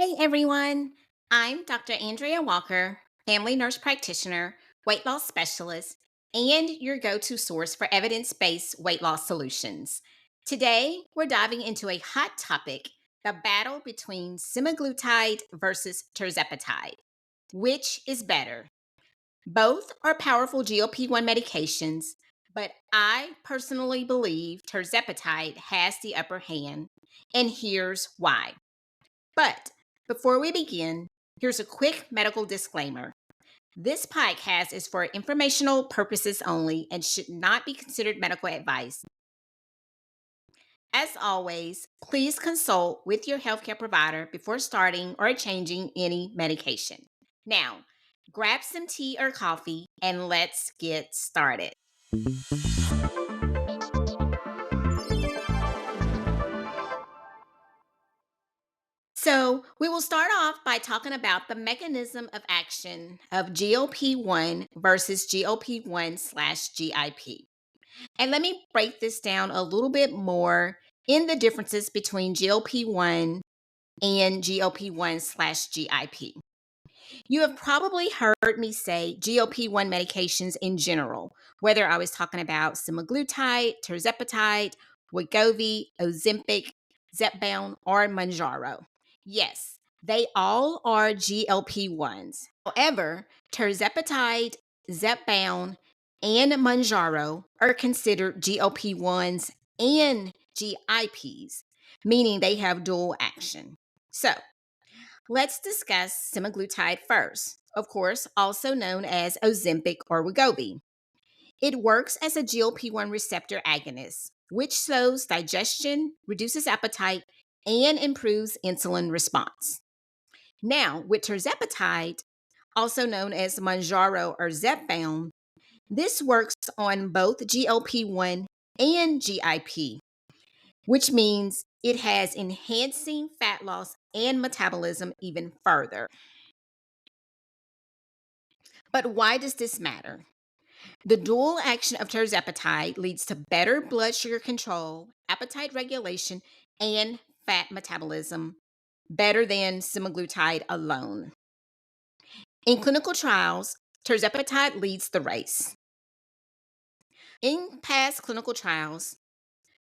Hey everyone, I'm Dr. Andrea Walker, family nurse practitioner, weight loss specialist, and your go to source for evidence based weight loss solutions. Today, we're diving into a hot topic, the battle between semaglutide versus tirzepatide. Which is better? Both are powerful GLP-1 medications, but I personally believe tirzepatide has the upper hand, and here's why. But before we begin, here's a quick medical disclaimer. This podcast is for informational purposes only and should not be considered medical advice. As always, please consult with your healthcare provider before starting or changing any medication. Now, grab some tea or coffee and let's get started. So, we will start off by talking about the mechanism of action of GLP-1 versus GLP-1 slash GIP. And let me break this down a little bit more in the differences between GLP-1 and GLP-1 slash GIP. You have probably heard me say GLP-1 medications in general, whether I was talking about semaglutide, tirzepatide, Wegovy, Ozempic, Zepbound, or Mounjaro. Yes, they all are GLP-1s. However, tirzepatide, Zepbound, and Mounjaro are considered GLP-1s and GIPs, meaning they have dual action. So, let's discuss semaglutide first, of course, also known as Ozempic or Wegovy. It works as a GLP-1 receptor agonist, which slows digestion, reduces appetite, and improves insulin response. Now, with tirzepatide, also known as Mounjaro or Zepbound, this works on both GLP-1 and GIP, which means it has enhancing fat loss and metabolism even further. But why does this matter? The dual action of tirzepatide leads to better blood sugar control, appetite regulation, and fat metabolism, better than semaglutide alone. In clinical trials, tirzepatide leads the race. In past clinical trials,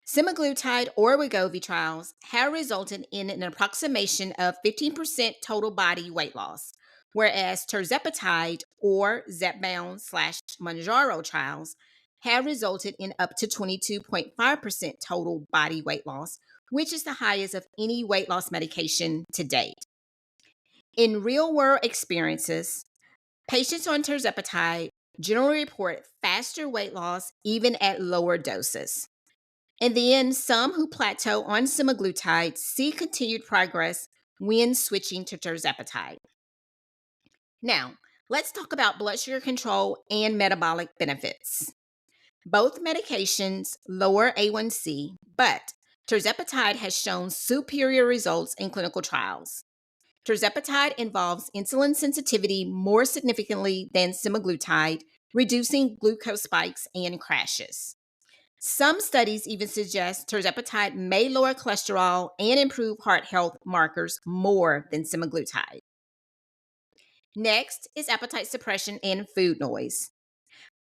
semaglutide or Wegovy trials have resulted in an approximation of 15% total body weight loss, whereas tirzepatide or Zepbound slash Mounjaro trials have resulted in up to 22.5% total body weight loss, which is the highest of any weight loss medication to date. In real world experiences, patients on tirzepatide generally report faster weight loss even at lower doses. And then some who plateau on semaglutide see continued progress when switching to tirzepatide. Now, let's talk about blood sugar control and metabolic benefits. Both medications lower A1C, but tirzepatide has shown superior results in clinical trials. Tirzepatide involves insulin sensitivity more significantly than semaglutide, reducing glucose spikes and crashes. Some studies even suggest tirzepatide may lower cholesterol and improve heart health markers more than semaglutide. Next is appetite suppression and food noise.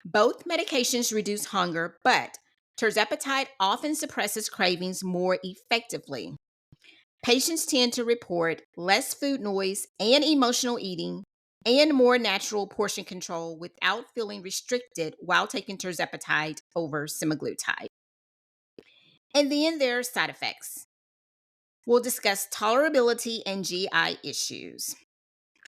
Both medications reduce hunger, but tirzepatide often suppresses cravings more effectively. Patients tend to report less food noise and emotional eating and more natural portion control without feeling restricted while taking tirzepatide over semaglutide. And then there are side effects. We'll discuss tolerability and GI issues.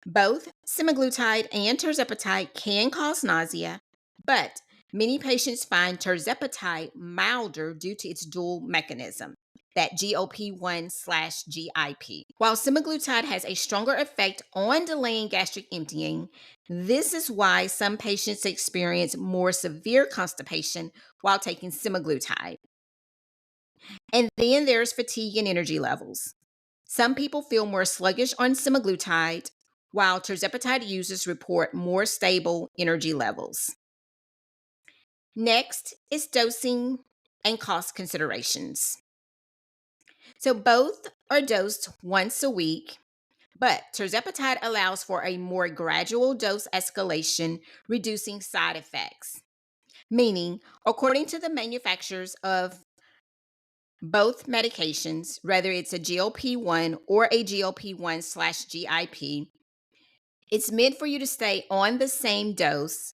Both semaglutide and tirzepatide can cause nausea, but many patients find tirzepatide milder due to its dual mechanism, that GLP-1 slash GIP. While semaglutide has a stronger effect on delaying gastric emptying, this is why some patients experience more severe constipation while taking semaglutide. And then there's fatigue and energy levels. Some people feel more sluggish on semaglutide, while tirzepatide users report more stable energy levels. Next is dosing and cost considerations. So both are dosed once a week. But tirzepatide allows for a more gradual dose escalation, reducing side effects. Meaning, according to the manufacturers of both medications, whether it's a GLP-1 or a GLP-1 slash GIP, it's meant for you to stay on the same dose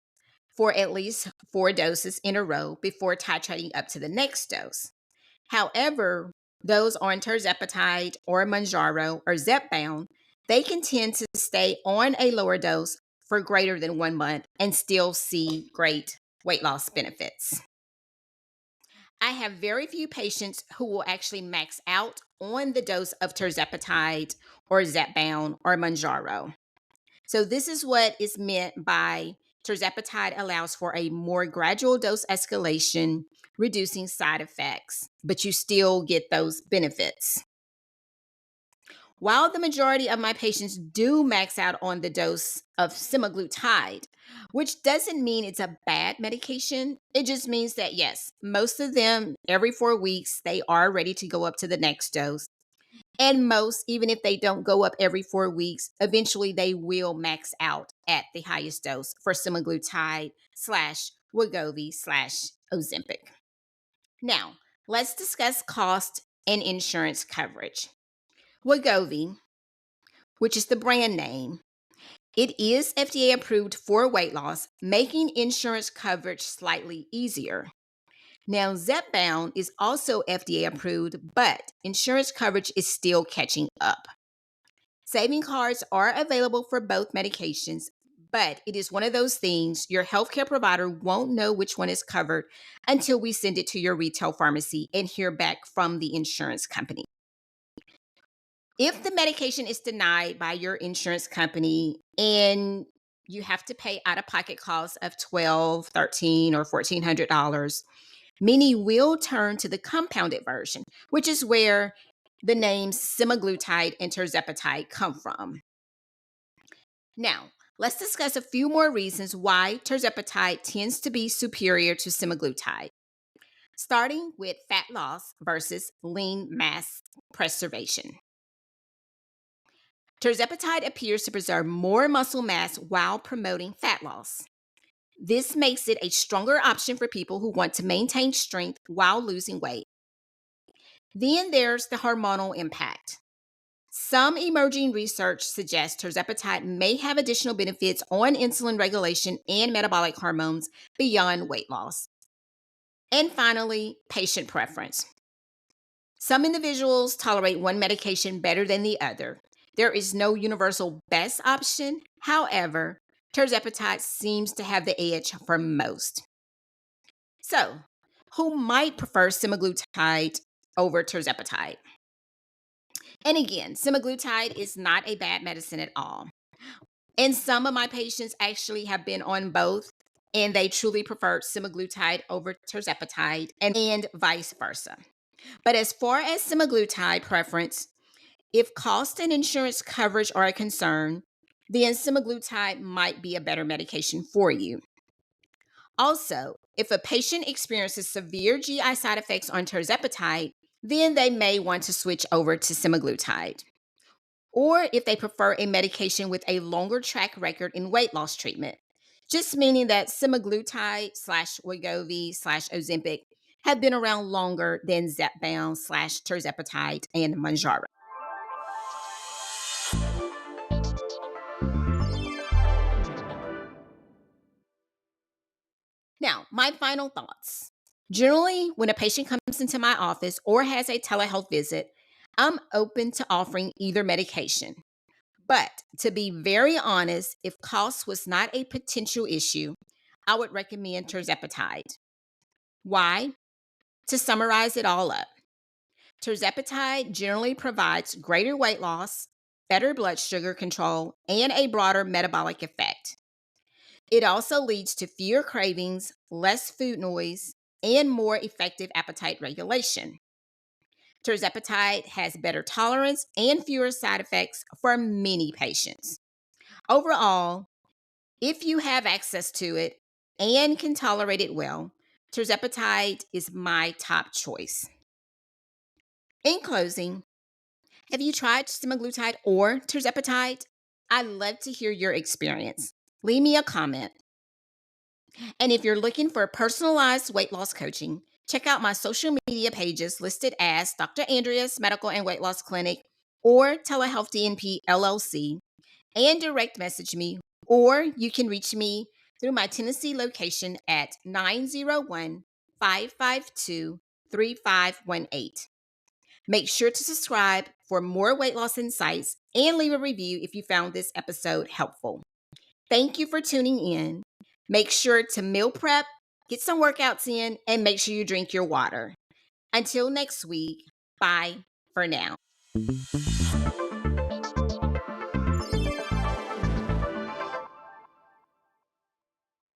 for at least 4 doses in a row before titrating up to the next dose. However, those on tirzepatide or Mounjaro or Zepbound, they can tend to stay on a lower dose for greater than 1 month and still see great weight loss benefits. I have very few patients who will actually max out on the dose of tirzepatide or Zepbound or Mounjaro. So this is what is meant by tirzepatide allows for a more gradual dose escalation, reducing side effects, but you still get those benefits. While the majority of my patients do max out on the dose of semaglutide, which doesn't mean it's a bad medication, it just means that yes, most of them every 4 weeks, they are ready to go up to the next dose. And most, even if they don't go up every 4 weeks, eventually they will max out at the highest dose for semaglutide slash Wegovy slash Ozempic. Now, let's discuss cost and insurance coverage. Wegovy, which is the brand name, it is FDA approved for weight loss, making insurance coverage slightly easier. Now, Zepbound is also FDA approved, but insurance coverage is still catching up. Saving cards are available for both medications, but it is one of those things your healthcare provider won't know which one is covered until we send it to your retail pharmacy and hear back from the insurance company. If the medication is denied by your insurance company and you have to pay out-of-pocket costs of $1,200, $1,300, or $1,400, many will turn to the compounded version, which is where the names semaglutide and tirzepatide come from. Now, let's discuss a few more reasons why tirzepatide tends to be superior to semaglutide, starting with fat loss versus lean mass preservation. Tirzepatide appears to preserve more muscle mass while promoting fat loss. This makes it a stronger option for people who want to maintain strength while losing weight. Then there's the hormonal impact. Some emerging research suggests tirzepatide may have additional benefits on insulin regulation and metabolic hormones beyond weight loss. And finally, patient preference. Some individuals tolerate one medication better than the other. There is no universal best option. However, tirzepatide seems to have the edge for most. So, who might prefer semaglutide over tirzepatide? And again, semaglutide is not a bad medicine at all. And some of my patients actually have been on both, and they truly prefer semaglutide over tirzepatide and vice versa. But as far as semaglutide preference, if cost and insurance coverage are a concern, then semaglutide might be a better medication for you. Also, if a patient experiences severe GI side effects on tirzepatide, then they may want to switch over to semaglutide. Or if they prefer a medication with a longer track record in weight loss treatment, just meaning that semaglutide slash Wegovy slash Ozempic have been around longer than Zepbound slash tirzepatide and Mounjaro. Now, my final thoughts. Generally, when a patient comes into my office or has a telehealth visit, I'm open to offering either medication. But to be very honest, if cost was not a potential issue, I would recommend tirzepatide. Why? To summarize it all up, tirzepatide generally provides greater weight loss, better blood sugar control, and a broader metabolic effect. It also leads to fewer cravings, less food noise, and more effective appetite regulation. Tirzepatide has better tolerance and fewer side effects for many patients. Overall, if you have access to it and can tolerate it well, tirzepatide is my top choice. In closing, Have you tried semaglutide or tirzepatide? I'd love to hear your experience. Leave me a comment. And if you're looking for personalized weight loss coaching, check out my social media pages listed as Dr. Andrea's Medical and Weight Loss Clinic or Telehealth DNP LLC, and direct message me, or you can reach me through my Tennessee location at 901-552-3518. Make sure to subscribe for more weight loss insights and leave a review if you found this episode helpful. Thank you for tuning in. Make sure to meal prep, get some workouts in, and make sure you drink your water. Until next week, bye for now.